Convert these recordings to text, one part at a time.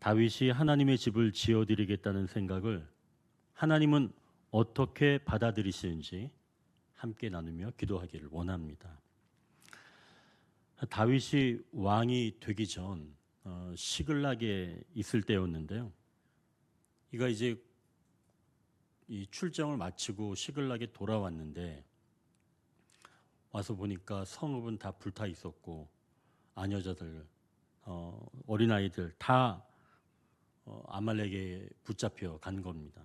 다윗이 하나님의 집을 지어드리겠다는 생각을 하나님은 어떻게 받아들이시는지 함께 나누며 기도하기를 원합니다. 다윗이 왕이 되기 전 시글락에 있을 때였는데요. 이가 이제 이 출정을 마치고 시글락에 돌아왔는데 와서 보니까 성읍은 다 불타 있었고 아녀자들, 어린아이들 다 아말렉에 붙잡혀 간 겁니다.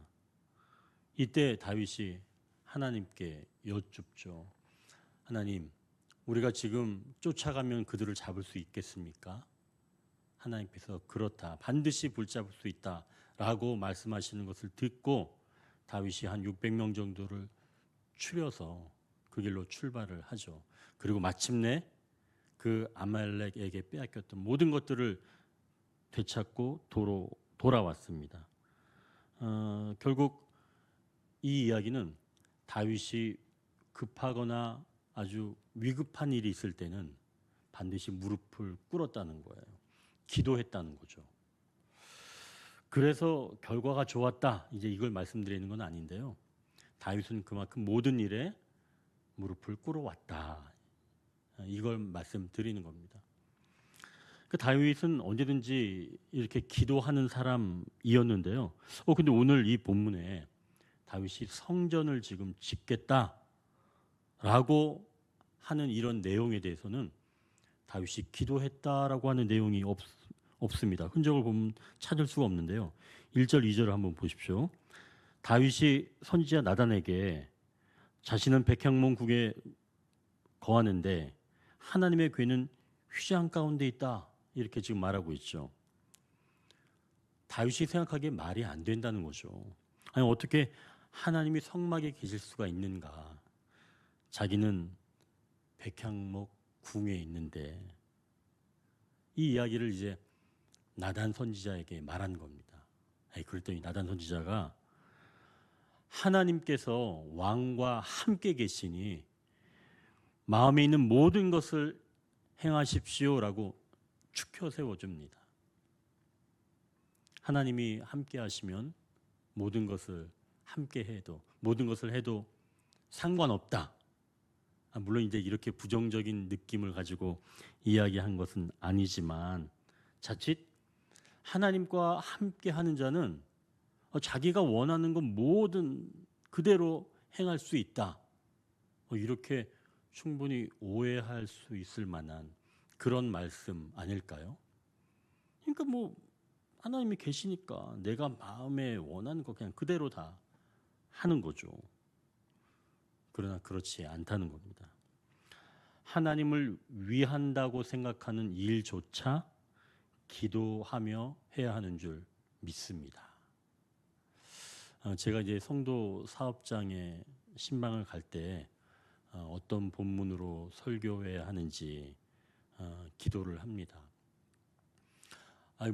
이때 다윗이 하나님께 여쭙죠. 하나님, 우리가 지금 쫓아가면 그들을 잡을 수 있겠습니까? 하나님께서 그렇다, 반드시 붙잡을 수 있다라고 말씀하시는 것을 듣고 다윗이 한 600명 정도를 추려서 그 길로 출발을 하죠. 그리고 마침내 그 아말렉에게 빼앗겼던 모든 것들을 되찾고 돌아왔습니다. 결국 이 이야기는 다윗이 급하거나 아주 위급한 일이 있을 때는 반드시 무릎을 꿇었다는 거예요. 기도했다는 거죠. 그래서 결과가 좋았다, 이제 이걸 말씀드리는 건 아닌데요. 다윗은 그만큼 모든 일에 무릎을 꿇어왔다, 이걸 말씀드리는 겁니다. 그 다윗은 언제든지 이렇게 기도하는 사람이었는데요. 근데 오늘 이 본문에 다윗이 성전을 지금 짓겠다라고 하는 이런 내용에 대해서는 다윗이 기도했다라고 하는 내용이 없습니다. 흔적을 보면 찾을 수가 없는데요. 1절, 2절을 한번 보십시오. 다윗이 선지자 나단에게 자신은 백향몬 국에 거하는데 하나님의 궤는 휘장 가운데 있다, 이렇게 지금 말하고 있죠. 다윗이 생각하기에 말이 안 된다는 거죠. 아니, 어떻게 하나님이 성막에 계실 수가 있는가? 자기는 백향목 궁에 있는데, 이 이야기를 이제 나단 선지자에게 말한 겁니다. 그랬더니 나단 선지자가 하나님께서 왕과 함께 계시니 마음에 있는 모든 것을 행하십시오라고 축혀 세워줍니다. 하나님이 함께 하시면 모든 것을 함께 해도, 모든 것을 해도 상관없다. 물론 이제 이렇게 부정적인 느낌을 가지고 이야기한 것은 아니지만, 자칫 하나님과 함께 하는 자는 자기가 원하는 것 뭐든 그대로 행할 수 있다, 이렇게 충분히 오해할 수 있을 만한 그런 말씀 아닐까요? 그러니까 뭐 하나님이 계시니까 내가 마음에 원하는 거 그냥 그대로 다 하는 거죠. 그러나 그렇지 않다는 겁니다. 하나님을 위한다고 생각하는 일조차 기도하며 해야 하는 줄 믿습니다. 제가 이제 성도 사업장에 신방을 갈 때 어떤 본문으로 설교해야 하는지 기도를 합니다.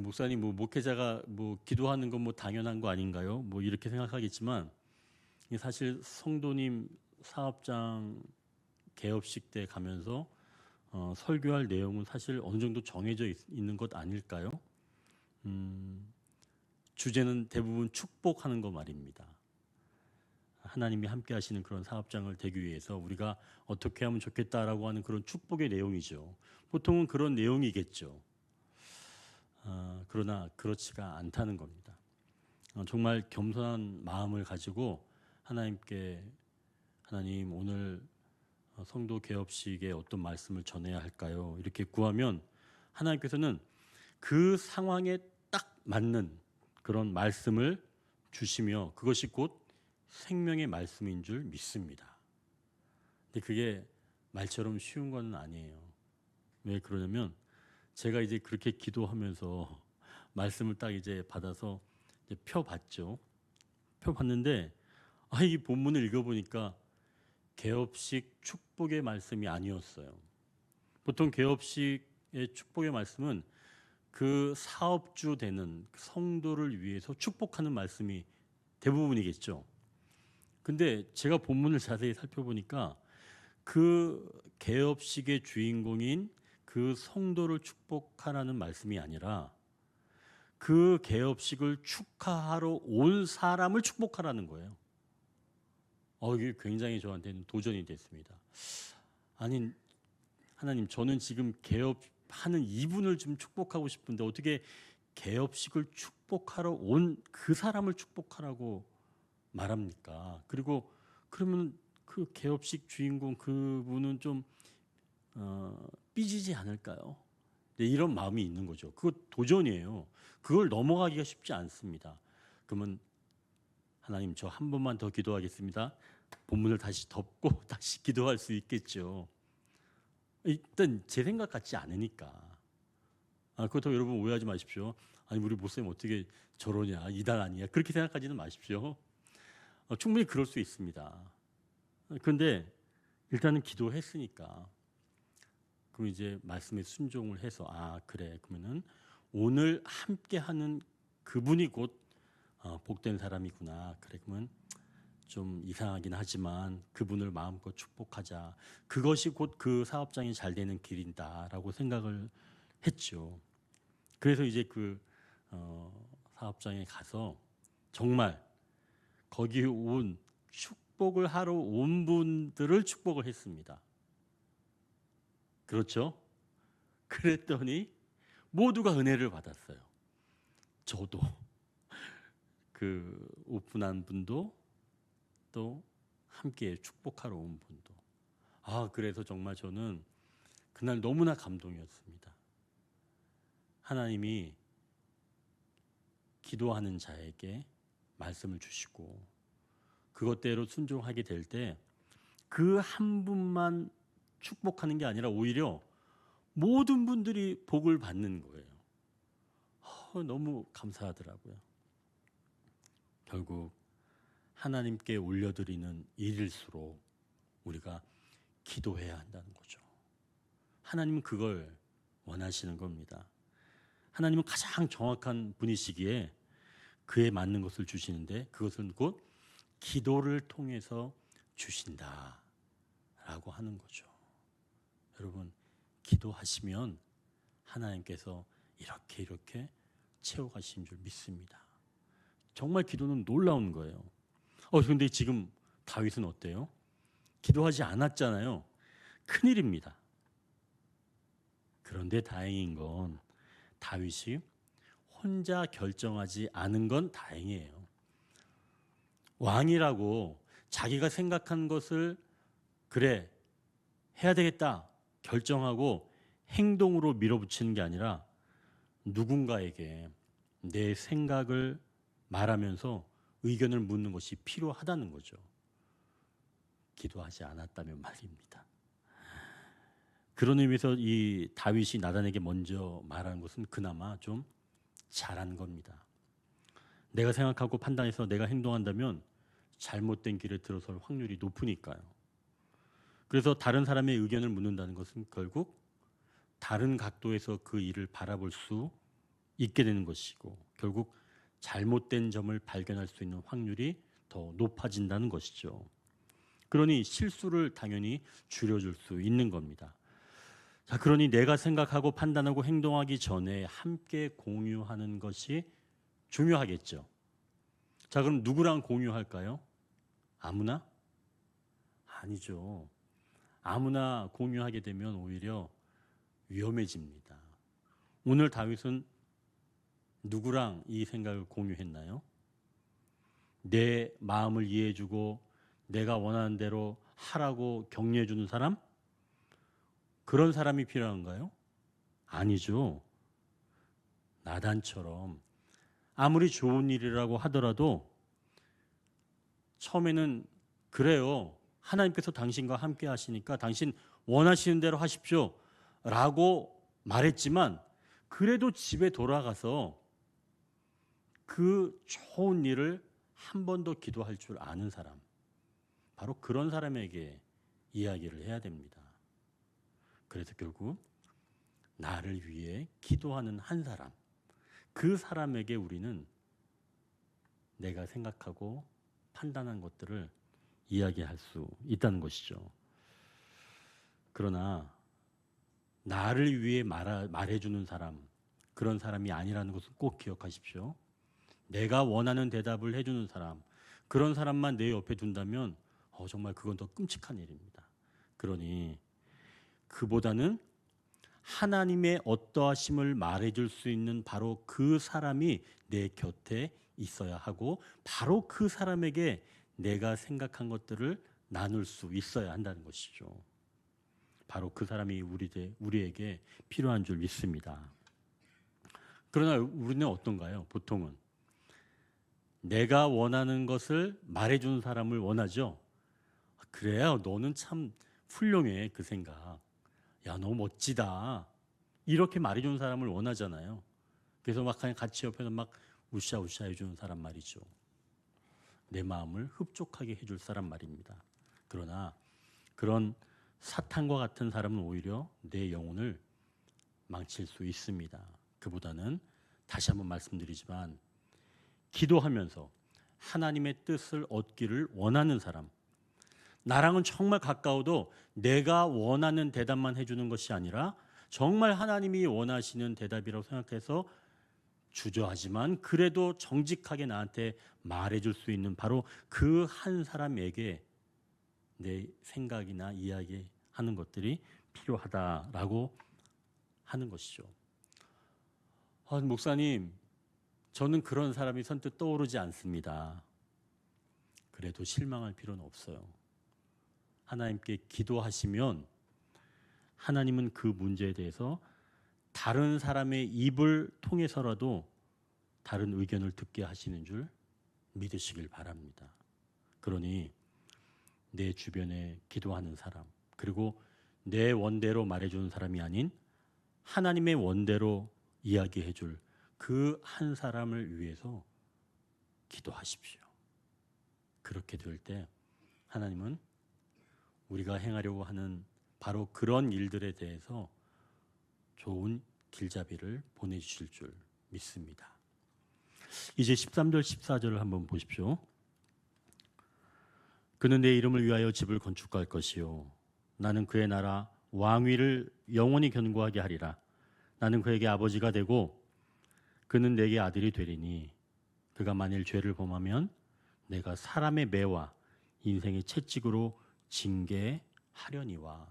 목사님, 목회자가 기도하는 건 당연한 거 아닌가요? 이렇게 생각하겠지만, 사실 성도님 사업장 개업식 때 가면서 설교할 내용은 사실 어느 정도 정해져 있는 것 아닐까요? 주제는 대부분 축복하는 거 말입니다. 하나님이 함께 하시는 그런 사업장을 되기 위해서 우리가 어떻게 하면 좋겠다라고 하는 그런 축복의 내용이죠. 보통은 그런 내용이겠죠. 그러나 그렇지가 않다는 겁니다. 정말 겸손한 마음을 가지고 하나님께, 하나님, 오늘 성도 개업식에 어떤 말씀을 전해야 할까요? 이렇게 구하면 하나님께서는 그 상황에 딱 맞는 그런 말씀을 주시며 그것이 곧 생명의 말씀인 줄 믿습니다. 근데 그게 말처럼 쉬운 건 아니에요. 왜 그러냐면, 제가 이제 그렇게 기도하면서 말씀을 딱 이제 받아서 이제 펴봤죠. 펴봤는데, 이 본문을 읽어보니까 개업식 축복의 말씀이 아니었어요. 보통 개업식의 축복의 말씀은 그 사업주 되는 성도를 위해서 축복하는 말씀이 대부분이겠죠. 근데 제가 본문을 자세히 살펴보니까 그 개업식의 주인공인 그 성도를 축복하라는 말씀이 아니라 그 개업식을 축하하러 온 사람을 축복하라는 거예요. 이게 굉장히 저한테는 도전이 됐습니다. 아니, 하나님, 저는 지금 개업하는 이분을 좀 축복하고 싶은데 어떻게 개업식을 축복하러 온 그 사람을 축복하라고 말합니까? 그리고 그러면 그 개업식 주인공 그분은 좀 삐지지 않을까요? 네, 이런 마음이 있는 거죠. 그거 도전이에요. 그걸 넘어가기가 쉽지 않습니다. 그러면 하나님, 저 한 번만 더 기도하겠습니다. 본문을 다시 덮고 다시 기도할 수 있겠죠. 일단 제 생각 같지 않으니까. 그렇다고 여러분 오해하지 마십시오. 아니, 우리 목사님 어떻게 저러냐, 이단 아니야, 그렇게 생각하지는 마십시오. 충분히 그럴 수 있습니다. 그런데 일단은 기도했으니까 그럼 이제 말씀에 순종을 해서 그래, 그러면은 오늘 함께하는 그분이 곧 복된 사람이구나. 그래, 그러면 좀 이상하긴 하지만 그분을 마음껏 축복하자. 그것이 곧 그 사업장이 잘 되는 길인다라고 생각을 했죠. 그래서 이제 그 사업장에 가서 정말 거기 온 축복을 하러 온 분들을 축복을 했습니다. 그렇죠? 그랬더니 모두가 은혜를 받았어요. 저도 그 오픈한 분도 또 함께 축복하러 온 분도. 그래서 정말 저는 그날 너무나 감동이었습니다. 하나님이 기도하는 자에게 말씀을 주시고 그것대로 순종하게 될 때 그 한 분만 축복하는 게 아니라 오히려 모든 분들이 복을 받는 거예요. 너무 감사하더라고요. 결국 하나님께 올려드리는 일일수록 우리가 기도해야 한다는 거죠. 하나님은 그걸 원하시는 겁니다. 하나님은 가장 정확한 분이시기에 그에 맞는 것을 주시는데 그것은 곧 기도를 통해서 주신다라고 하는 거죠. 여러분, 기도하시면 하나님께서 이렇게 채워가신 줄 믿습니다. 정말 기도는 놀라운 거예요. 근데 지금 다윗은 어때요? 기도하지 않았잖아요. 큰일입니다. 그런데 다행인 건 다윗이 혼자 결정하지 않은 건 다행이에요. 왕이라고 자기가 생각한 것을 그래, 해야 되겠다 결정하고 행동으로 밀어붙이는 게 아니라 누군가에게 내 생각을 말하면서 의견을 묻는 것이 필요하다는 거죠. 기도하지 않았다면 말입니다. 그런 의미에서 이 다윗이 나단에게 먼저 말하는 것은 그나마 좀 잘한 겁니다. 내가 생각하고 판단해서 내가 행동한다면 잘못된 길에 들어설 확률이 높으니까요. 그래서 다른 사람의 의견을 묻는다는 것은 결국 다른 각도에서 그 일을 바라볼 수 있게 되는 것이고 결국 잘못된 점을 발견할 수 있는 확률이 더 높아진다는 것이죠. 그러니 실수를 당연히 줄여줄 수 있는 겁니다. 자, 그러니 내가 생각하고 판단하고 행동하기 전에 함께 공유하는 것이 중요하겠죠. 자, 그럼 누구랑 공유할까요? 아무나? 아니죠. 아무나 공유하게 되면 오히려 위험해집니다. 오늘 다윗은 누구랑 이 생각을 공유했나요? 내 마음을 이해해주고 내가 원하는 대로 하라고 격려해주는 사람? 그런 사람이 필요한가요? 아니죠. 나단처럼 아무리 좋은 일이라고 하더라도 처음에는 그래요. 하나님께서 당신과 함께 하시니까 당신 원하시는 대로 하십시오 라고 말했지만 그래도 집에 돌아가서 그 좋은 일을 한 번 더 기도할 줄 아는 사람, 바로 그런 사람에게 이야기를 해야 됩니다. 그래서 결국 나를 위해 기도하는 한 사람, 그 사람에게 우리는 내가 생각하고 판단한 것들을 이야기할 수 있다는 것이죠. 그러나 나를 위해 말해주는 사람, 그런 사람이 아니라는 것을 꼭 기억하십시오. 내가 원하는 대답을 해주는 사람, 그런 사람만 내 옆에 둔다면 정말 그건 더 끔찍한 일입니다. 그러니 그보다는 하나님의 어떠하심을 말해줄 수 있는 바로 그 사람이 내 곁에 있어야 하고, 바로 그 사람에게 내가 생각한 것들을 나눌 수 있어야 한다는 것이죠. 바로 그 사람이 우리에게 필요한 줄 믿습니다. 그러나 우리는 어떤가요? 보통은 내가 원하는 것을 말해주는 사람을 원하죠. 그래야 너는 참 훌륭해, 그 생각. 야, 너 멋지다. 이렇게 말해주는 사람을 원하잖아요. 그래서 막 그냥 같이 옆에서 막 우샤우샤 해주는 사람 말이죠. 내 마음을 흡족하게 해줄 사람 말입니다. 그러나 그런 사탄과 같은 사람은 오히려 내 영혼을 망칠 수 있습니다. 그보다는 다시 한번 말씀드리지만 기도하면서 하나님의 뜻을 얻기를 원하는 사람, 나랑은 정말 가까워도 내가 원하는 대답만 해주는 것이 아니라 정말 하나님이 원하시는 대답이라고 생각해서 주저하지만 그래도 정직하게 나한테 말해줄 수 있는 바로 그 한 사람에게 내 생각이나 이야기하는 것들이 필요하다라고 하는 것이죠. 목사님, 저는 그런 사람이 선뜻 떠오르지 않습니다. 그래도 실망할 필요는 없어요. 하나님께 기도하시면 하나님은 그 문제에 대해서 다른 사람의 입을 통해서라도 다른 의견을 듣게 하시는 줄 믿으시길 바랍니다. 그러니 내 주변에 기도하는 사람, 그리고 내 원대로 말해주는 사람이 아닌 하나님의 원대로 이야기해줄 그 한 사람을 위해서 기도하십시오. 그렇게 될 때 하나님은 우리가 행하려고 하는 바로 그런 일들에 대해서 좋은 길잡이를 보내주실 줄 믿습니다. 이제 13절 14절을 한번 보십시오. 그는 내 이름을 위하여 집을 건축할 것이요 나는 그의 나라 왕위를 영원히 견고하게 하리라. 나는 그에게 아버지가 되고 그는 내게 아들이 되리니 그가 만일 죄를 범하면 내가 사람의 매와 인생의 채찍으로 징계하려니와.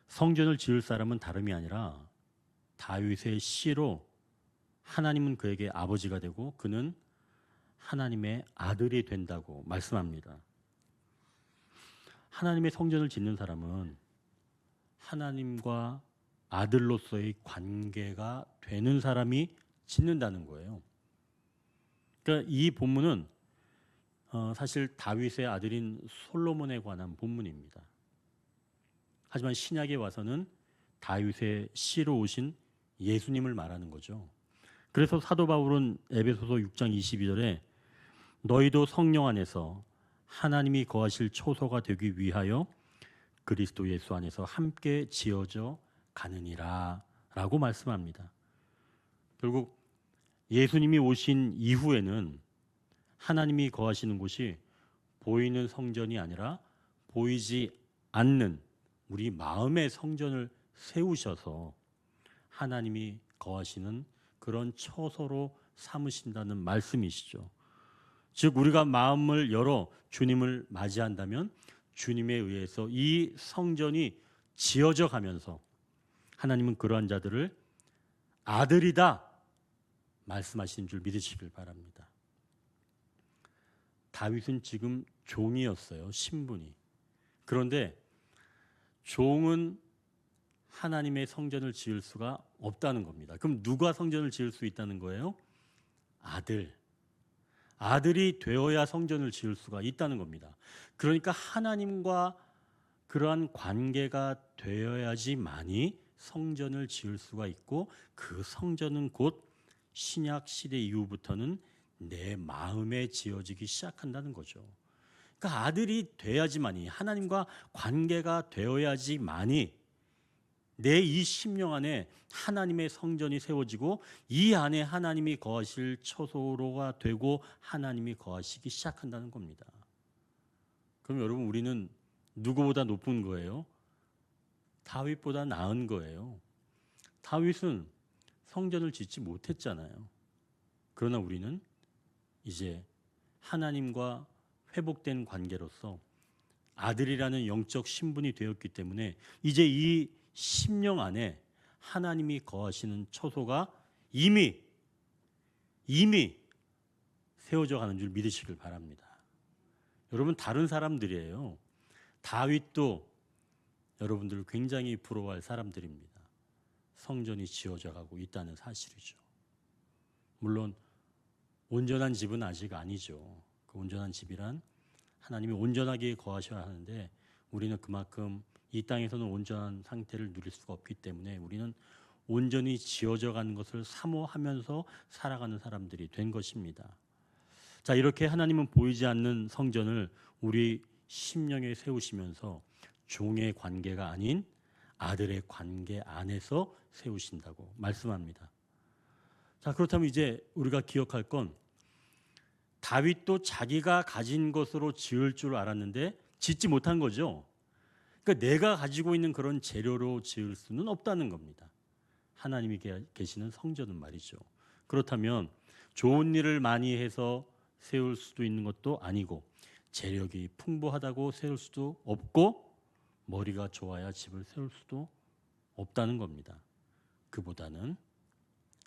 성전을 지을 사람은 다름이 아니라 다윗의 씨로 하나님은 그에게 아버지가 되고 그는 하나님의 아들이 된다고 말씀합니다. 하나님의 성전을 짓는 사람은 하나님과 아들로서의 관계가 되는 사람이 짓는다는 거예요. 그러니까 이 본문은 사실 다윗의 아들인 솔로몬에 관한 본문입니다. 하지만 신약에 와서는 다윗의 씨로 오신 예수님을 말하는 거죠. 그래서 사도 바울은 에베소서 6장 22절에 너희도 성령 안에서 하나님이 거하실 초소가 되기 위하여 그리스도 예수 안에서 함께 지어져 가느니라 라고 말씀합니다. 결국 예수님이 오신 이후에는 하나님이 거하시는 곳이 보이는 성전이 아니라 보이지 않는 우리 마음의 성전을 세우셔서 하나님이 거하시는 그런 처소로 삼으신다는 말씀이시죠. 즉 우리가 마음을 열어 주님을 맞이한다면 주님에 의해서 이 성전이 지어져 가면서 하나님은 그러한 자들을 아들이다 말씀하시는 줄 믿으시길 바랍니다. 다윗은 지금 종이었어요. 신분이. 그런데 종은 하나님의 성전을 지을 수가 없다는 겁니다. 그럼 누가 성전을 지을 수 있다는 거예요? 아들. 아들이 되어야 성전을 지을 수가 있다는 겁니다. 그러니까 하나님과 그러한 관계가 되어야지만이 성전을 지을 수가 있고 그 성전은 곧 신약 시대 이후부터는 내 마음에 지어지기 시작한다는 거죠. 그러니까 아들이 돼야지만이 하나님과 관계가 되어야지만이 내 이 심령 안에 하나님의 성전이 세워지고 이 안에 하나님이 거하실 처소로가 되고 하나님이 거하시기 시작한다는 겁니다. 그럼 여러분 우리는 누구보다 높은 거예요? 다윗보다 나은 거예요. 다윗은 성전을 짓지 못했잖아요. 그러나 우리는 이제 하나님과 회복된 관계로서 아들이라는 영적 신분이 되었기 때문에 이제 이 심령 안에 하나님이 거하시는 처소가 이미 세워져 가는 줄 믿으시길 바랍니다. 여러분, 다른 사람들이에요. 다윗도 여러분들 굉장히 부러워할 사람들입니다. 성전이 지어져 가고 있다는 사실이죠. 물론 온전한 집은 아직 아니죠. 그 온전한 집이란 하나님이 온전하게 거하셔야 하는데 우리는 그만큼 이 땅에서는 온전한 상태를 누릴 수가 없기 때문에 우리는 온전히 지어져 가는 것을 사모하면서 살아가는 사람들이 된 것입니다. 자, 이렇게 하나님은 보이지 않는 성전을 우리 심령에 세우시면서 종의 관계가 아닌 아들의 관계 안에서 세우신다고 말씀합니다. 자, 그렇다면 이제 우리가 기억할 건 다윗도 자기가 가진 것으로 지을 줄 알았는데 짓지 못한 거죠. 그러니까 내가 가지고 있는 그런 재료로 지을 수는 없다는 겁니다. 하나님이 계시는 성전은 말이죠. 그렇다면 좋은 일을 많이 해서 세울 수도 있는 것도 아니고 재력이 풍부하다고 세울 수도 없고 머리가 좋아야 집을 세울 수도 없다는 겁니다. 그보다는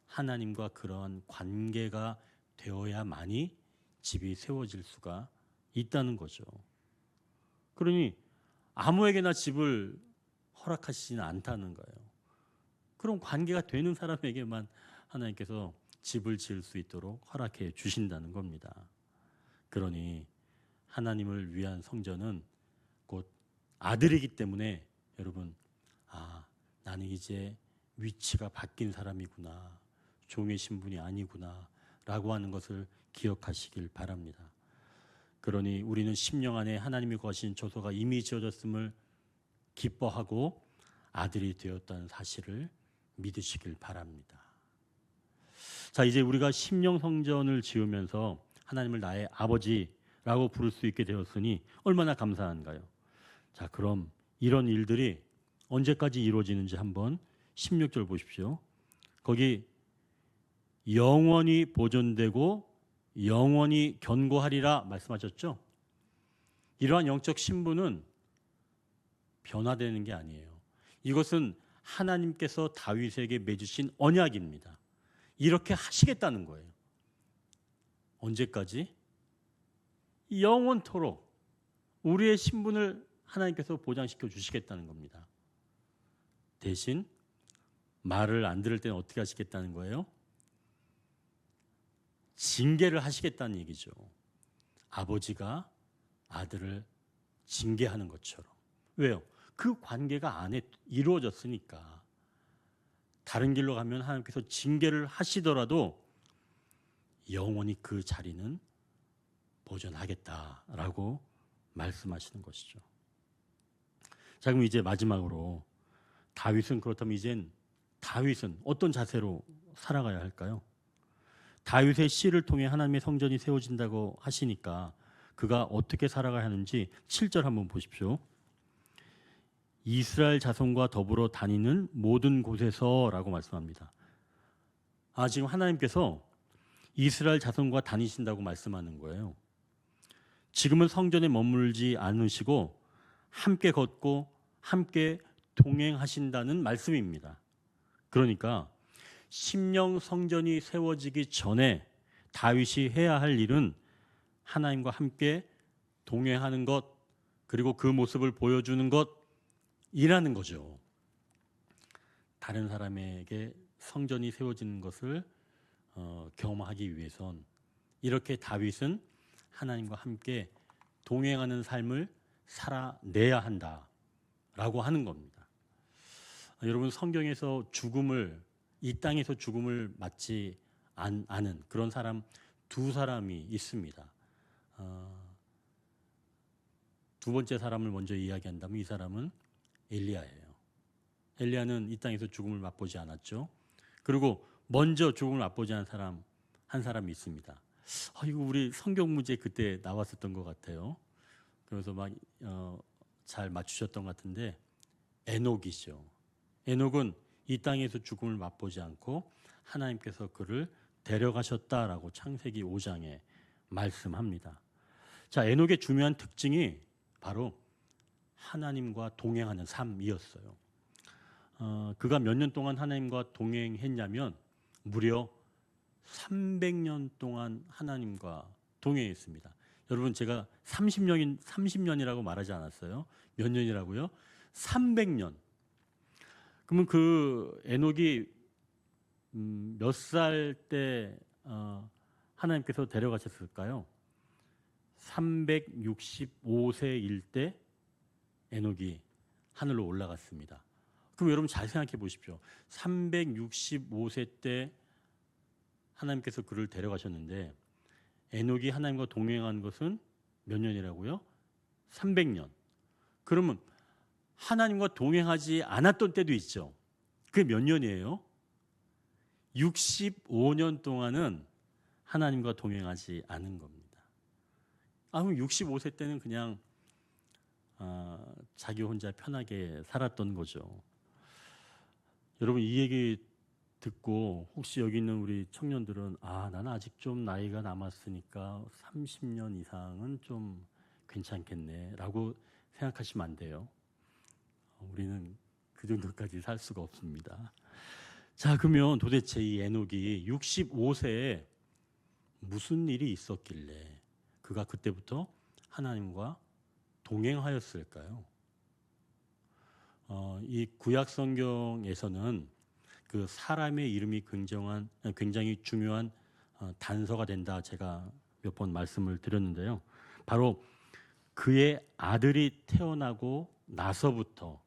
하나님과 그러한 관계가 되어야만이 집이 세워질 수가 있다는 거죠. 그러니 아무에게나 집을 허락하시지는 않다는 거예요. 그럼 관계가 되는 사람에게만 하나님께서 집을 지을 수 있도록 허락해 주신다는 겁니다. 그러니 하나님을 위한 성전은 곧 아들이기 때문에 여러분, 나는 이제 위치가 바뀐 사람이구나, 종의 신분이 아니구나 라고 하는 것을 기억하시길 바랍니다. 그러니 우리는 심령 안에 하나님이 거하신 처소가 이미 지어졌음을 기뻐하고 아들이 되었다는 사실을 믿으시길 바랍니다. 자, 이제 우리가 심령 성전을 지으면서 하나님을 나의 아버지라고 부를 수 있게 되었으니 얼마나 감사한가요? 자, 그럼 이런 일들이 언제까지 이루어지는지 한번 16절 보십시오. 거기 영원히 보존되고 영원히 견고하리라 말씀하셨죠? 이러한 영적 신분은 변화되는 게 아니에요. 이것은 하나님께서 다윗에게 맺으신 언약입니다. 이렇게 하시겠다는 거예요. 언제까지? 영원토록 우리의 신분을 하나님께서 보장시켜 주시겠다는 겁니다. 대신 말을 안 들을 때는 어떻게 하시겠다는 거예요? 징계를 하시겠다는 얘기죠. 아버지가 아들을 징계하는 것처럼. 왜요? 그 관계가 안에 이루어졌으니까. 다른 길로 가면 하나님께서 징계를 하시더라도 영원히 그 자리는 보존하겠다라고 말씀하시는 것이죠. 자, 그럼 이제 마지막으로 다윗은, 그렇다면 이젠 다윗은 어떤 자세로 살아가야 할까요? 다윗의 씨를 통해 하나님의 성전이 세워진다고 하시니까 그가 어떻게 살아가야 하는지 7절 한번 보십시오. 이스라엘 자손과 더불어 다니는 모든 곳에서라고 말씀합니다. 지금 하나님께서 이스라엘 자손과 다니신다고 말씀하는 거예요. 지금은 성전에 머물지 않으시고 함께 걷고 함께 동행하신다는 말씀입니다. 그러니까 심령 성전이 세워지기 전에 다윗이 해야 할 일은 하나님과 함께 동행하는 것, 그리고 그 모습을 보여주는 것이라는 거죠. 다른 사람에게 성전이 세워지는 것을 경험하기 위해선 이렇게 다윗은 하나님과 함께 동행하는 삶을 살아내야 한다라고 하는 겁니다. 여러분, 성경에서 이 땅에서 죽음을 맞지 않은 그런 사람 두 사람이 있습니다. 두 번째 사람을 먼저 이야기한다면 이 사람은 엘리야예요. 엘리야는 이 땅에서 죽음을 맛보지 않았죠. 그리고 먼저 죽음을 맛보지 않은 한 사람이 있습니다. 이거 우리 성경 문제 그때 나왔었던 것 같아요. 그래서 막 잘 맞추셨던 것 같은데 에녹이죠. 에녹은 이 땅에서 죽음을 맛보지 않고 하나님께서 그를 데려가셨다라고 창세기 5장에 말씀합니다. 자, 에녹의 중요한 특징이 바로 하나님과 동행하는 삶이었어요. 그가 몇 년 동안 하나님과 동행했냐면 무려 300년 동안 하나님과 동행했습니다. 여러분, 제가 30년이라고 말하지 않았어요? 몇 년이라고요? 300년. 그러면 그 에녹이 몇 살 때 하나님께서 데려가셨을까요? 365세일 때 에녹이 하늘로 올라갔습니다. 그럼 여러분 잘 생각해 보십시오. 365세 때 하나님께서 그를 데려가셨는데 에녹이 하나님과 동행한 것은 몇 년이라고요? 300년. 그러면 하나님과 동행하지 않았던 때도 있죠. 그게 몇 년이에요? 65년 동안은 하나님과 동행하지 않은 겁니다. 그럼 65세 때는 그냥 자기 혼자 편하게 살았던 거죠. 여러분, 이 얘기 듣고 혹시 여기 있는 우리 청년들은 나는 아직 좀 나이가 남았으니까 30년 이상은 좀 괜찮겠네 라고 생각하시면 안 돼요. 우리는 그 정도까지 살 수가 없습니다. 자, 그러면 도대체 이 에녹이 65세에 무슨 일이 있었길래 그가 그때부터 하나님과 동행하였을까요? 이 구약 성경에서는 그 사람의 이름이 굉장히 중요한 단서가 된다, 제가 몇 번 말씀을 드렸는데요. 바로 그의 아들이 태어나고 나서부터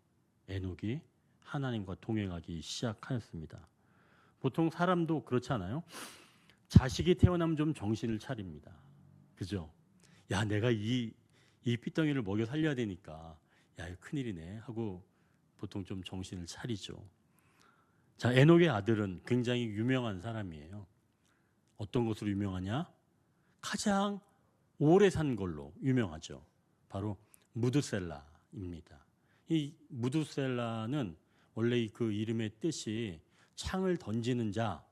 에녹이 하나님과 동행하기 시작하였습니다. 보통 사람도 그렇지 않아요? 자식이 태어나면 좀 정신을 차립니다. 그죠? 야, 내가 이 핏덩이를 먹여 살려야 되니까 야, 큰일이네 하고 보통 좀 정신을 차리죠. 자, 에녹의 아들은 굉장히 유명한 사람이에요. 어떤 것으로 유명하냐? 가장 오래 산 걸로 유명하죠. 바로 무드셀라입니다. 이 무드셀라는 원래 그 이름의 뜻이 창을 던지는 자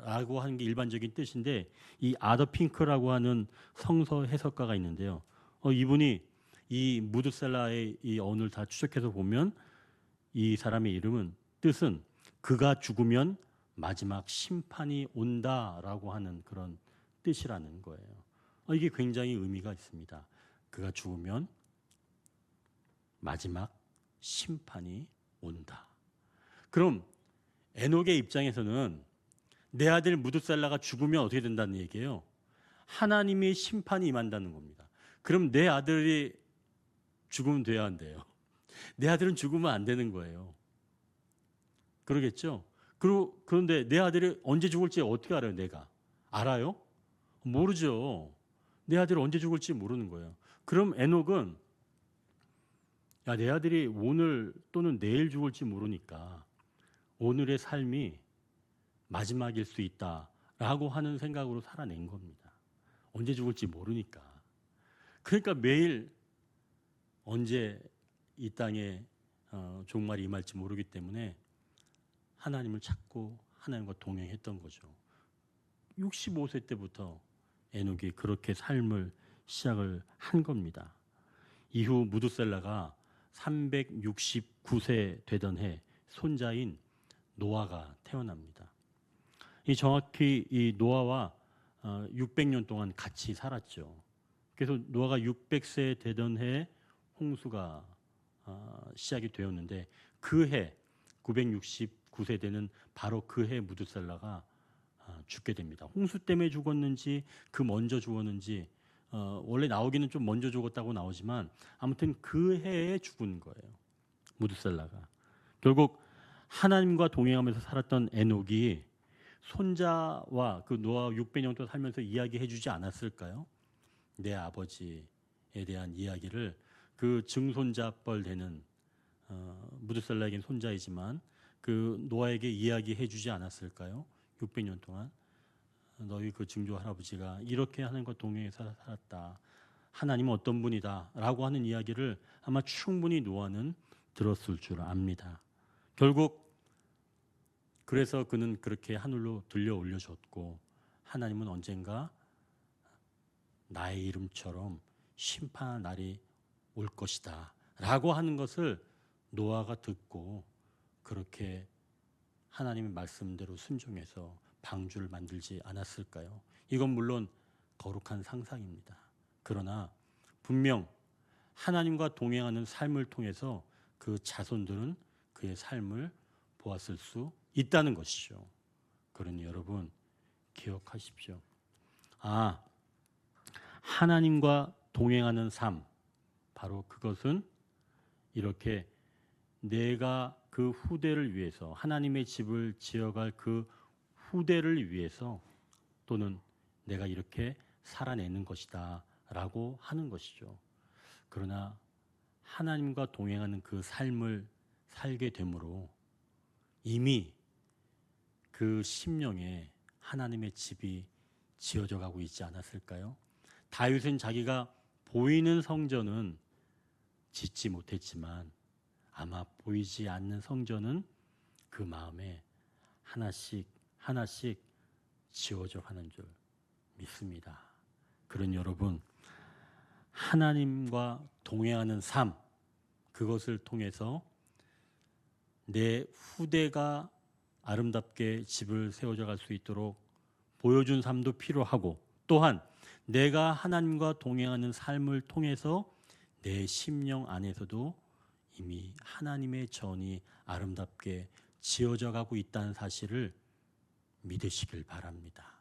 라고 하는 게 일반적인 뜻인데, 이 아더 핑크라고 하는 성서 해석가가 있는데요. 이분이 이 무드셀라의 이 언을 다 추적해서 보면 이 사람의 뜻은 그가 죽으면 마지막 심판이 온다라고 하는 그런 뜻이라는 거예요. 이게 굉장히 의미가 있습니다. 그가 죽으면 마지막 심판이 온다. 그럼 에녹의 입장에서는 내 아들 무드셀라가 죽으면 어떻게 된다는 얘기예요? 하나님의 심판이 임한다는 겁니다. 그럼 내 아들이 죽으면 돼야 한대요. 내 아들은 죽으면 안 되는 거예요. 그러겠죠? 그런데 내 아들이 언제 죽을지 어떻게 알아요? 내가 알아요? 모르죠. 내 아들이 언제 죽을지 모르는 거예요. 그럼 에녹은 내 아들이 오늘 또는 내일 죽을지 모르니까 오늘의 삶이 마지막일 수 있다라고 하는 생각으로 살아낸 겁니다. 언제 죽을지 모르니까. 그러니까 매일 언제 이 땅에 종말이 임할지 모르기 때문에 하나님을 찾고 하나님과 동행했던 거죠. 65세 때부터 에녹이 그렇게 삶을 시작을 한 겁니다. 이후 무드셀라가 369세 되던 해 손자인 노아가 태어납니다. 정확히 이 노아와 600년 동안 같이 살았죠. 그래서 노아가 600세 되던 해에 홍수가 시작이 되었는데, 그 해 969세 되는 바로 그 해 무드셀라가 죽게 됩니다. 홍수 때문에 죽었는지 그 먼저 죽었는지 원래 나오기는 좀 먼저 죽었다고 나오지만 아무튼 그 해에 죽은 거예요. 무드셀라가. 결국 하나님과 동행하면서 살았던 에녹이 손자와 그 노아 600년 동안 살면서 이야기해 주지 않았을까요? 내 아버지에 대한 이야기를 그 증손자뻘 되는 무드셀라에겐 손자이지만 그 노아에게 이야기해 주지 않았을까요? 600년 동안 너희 그 증조 할아버지가 이렇게 하나님과 동행해서 살았다. 하나님은 어떤 분이다 라고 하는 이야기를 아마 충분히 노아는 들었을 줄 압니다. 결국 그래서 그는 그렇게 하늘로 들려 올려줬고 하나님은 언젠가 나의 이름처럼 심판할 날이 올 것이다 라고 하는 것을 노아가 듣고 그렇게 하나님의 말씀대로 순종해서 방주를 만들지 않았을까요? 이건 물론 거룩한 상상입니다. 그러나 분명 하나님과 동행하는 삶을 통해서 그 자손들은 그의 삶을 보았을 수 있다는 것이죠. 그러니 여러분 기억하십시오. 하나님과 동행하는 삶, 바로 그것은 이렇게 내가 그 후대를 위해서 하나님의 집을 지어갈 그 후대를 위해서 또는 내가 이렇게 살아내는 것이다 라고 하는 것이죠. 그러나 하나님과 동행하는 그 삶을 살게 되므로 이미 그 심령에 하나님의 집이 지어져 가고 있지 않았을까요? 다윗은 자기가 보이는 성전은 짓지 못했지만 아마 보이지 않는 성전은 그 마음에 하나씩 하나씩 지어져 가는 줄 믿습니다. 그런 여러분, 하나님과 동행하는 삶, 그것을 통해서 내 후대가 아름답게 집을 세워져 갈 수 있도록 보여준 삶도 필요하고, 또한 내가 하나님과 동행하는 삶을 통해서 내 심령 안에서도 이미 하나님의 전이 아름답게 지어져 가고 있다는 사실을 믿으시길 바랍니다.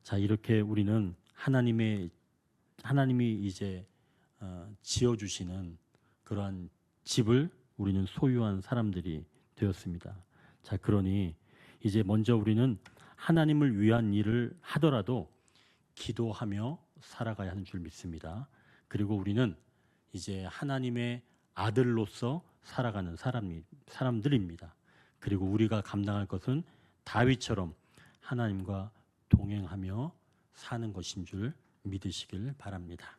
자, 이렇게 우리는 하나님이 이제 지어주시는 그러한 집을 우리는 소유한 사람들이 되었습니다. 자, 그러니 이제 먼저 우리는 하나님을 위한 일을 하더라도 기도하며 살아가야 하는 줄 믿습니다. 그리고 우리는 이제 하나님의 아들로서 살아가는 사람들입니다. 그리고 우리가 감당할 것은 다윗처럼 하나님과 동행하며 사는 것인 줄 믿으시길 바랍니다.